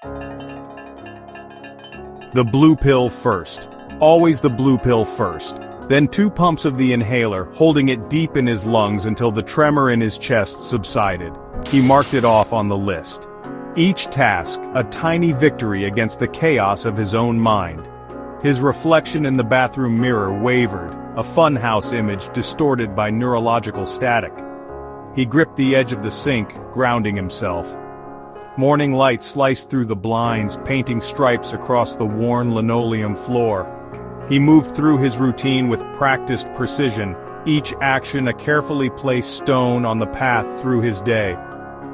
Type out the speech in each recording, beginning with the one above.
The blue pill first. Always the blue pill first. Then 2 pumps of the inhaler, holding it deep in his lungs until the tremor in his chest subsided. He marked it off on the list. Each task, a tiny victory against the chaos of his own mind. His reflection in the bathroom mirror wavered, a funhouse image distorted by neurological static. He gripped the edge of the sink, grounding himself. Morning light sliced through the blinds, painting stripes across the worn linoleum floor. He moved through his routine with practiced precision, each action a carefully placed stone on the path through his day.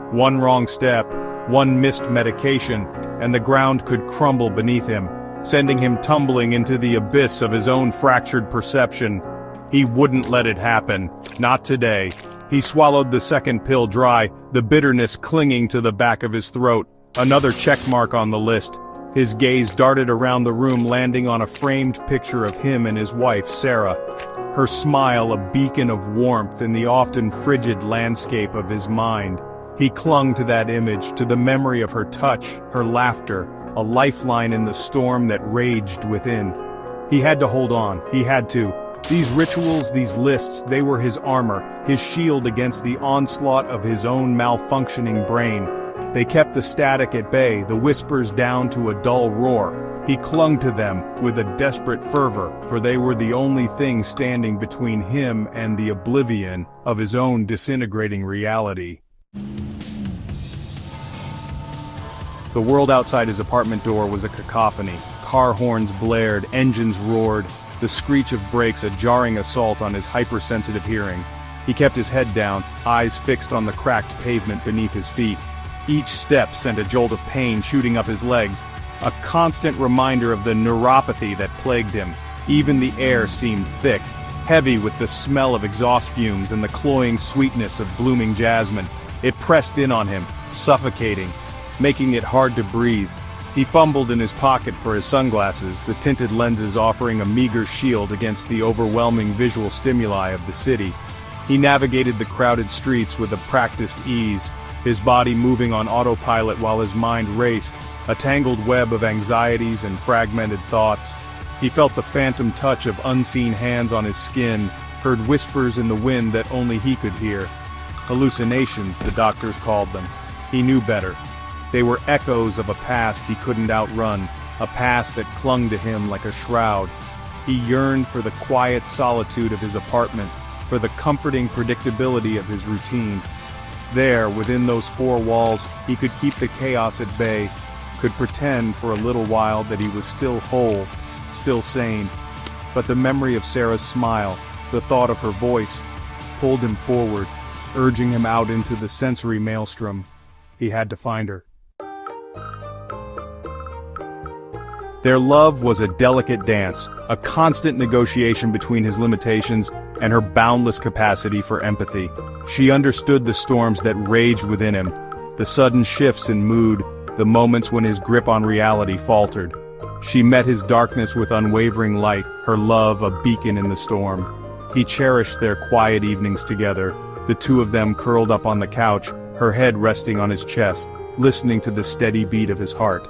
One wrong step, one missed medication, and the ground could crumble beneath him, sending him tumbling into the abyss of his own fractured perception. He wouldn't let it happen, not today. He swallowed the second pill dry, the bitterness clinging to the back of his throat. Another check mark on the list. His gaze darted around the room, landing on a framed picture of him and his wife, Sarah. Her smile a beacon of warmth in the often frigid landscape of his mind. He clung to that image, to the memory of her touch, her laughter, a lifeline in the storm that raged within. He had to hold on, he had to. These rituals, these lists, they were his armor, his shield against the onslaught of his own malfunctioning brain. They kept the static at bay, the whispers down to a dull roar. He clung to them with a desperate fervor, for they were the only thing standing between him and the oblivion of his own disintegrating reality. The world outside his apartment door was a cacophony. Car horns blared, engines roared, the screech of brakes a jarring assault on his hypersensitive hearing. He kept his head down, eyes fixed on the cracked pavement beneath his feet. Each step sent a jolt of pain shooting up his legs, a constant reminder of the neuropathy that plagued him. Even the air seemed thick, heavy with the smell of exhaust fumes and the cloying sweetness of blooming jasmine. It pressed in on him, suffocating, making it hard to breathe. He fumbled in his pocket for his sunglasses, the tinted lenses offering a meager shield against the overwhelming visual stimuli of the city. He navigated the crowded streets with a practiced ease, his body moving on autopilot while his mind raced, a tangled web of anxieties and fragmented thoughts. He felt the phantom touch of unseen hands on his skin, heard whispers in the wind that only he could hear. Hallucinations, the doctors called them. He knew better. They were echoes of a past he couldn't outrun, a past that clung to him like a shroud. He yearned for the quiet solitude of his apartment, for the comforting predictability of his routine. There, within those 4 walls, he could keep the chaos at bay, could pretend for a little while that he was still whole, still sane. But the memory of Sarah's smile, the thought of her voice, pulled him forward, urging him out into the sensory maelstrom. He had to find her. Their love was a delicate dance, a constant negotiation between his limitations and her boundless capacity for empathy. She understood the storms that raged within him, the sudden shifts in mood, the moments when his grip on reality faltered. She met his darkness with unwavering light, her love a beacon in the storm. He cherished their quiet evenings together, the two of them curled up on the couch, her head resting on his chest, listening to the steady beat of his heart.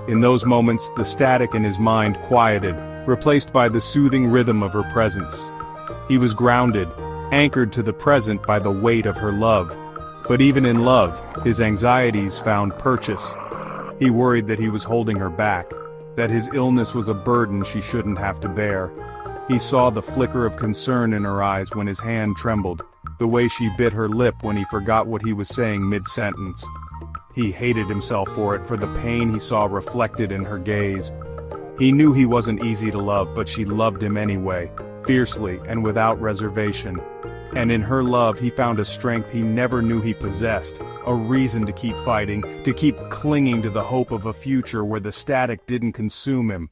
In those moments, the static in his mind quieted, replaced by the soothing rhythm of her presence. He was grounded, anchored to the present by the weight of her love. But even in love, his anxieties found purchase. He worried that he was holding her back, that his illness was a burden she shouldn't have to bear. He saw the flicker of concern in her eyes when his hand trembled, the way she bit her lip when he forgot what he was saying mid-sentence. He hated himself for it, for the pain he saw reflected in her gaze. He knew he wasn't easy to love, but she loved him anyway, fiercely and without reservation. And in her love he found a strength he never knew he possessed, a reason to keep fighting, to keep clinging to the hope of a future where the static didn't consume him.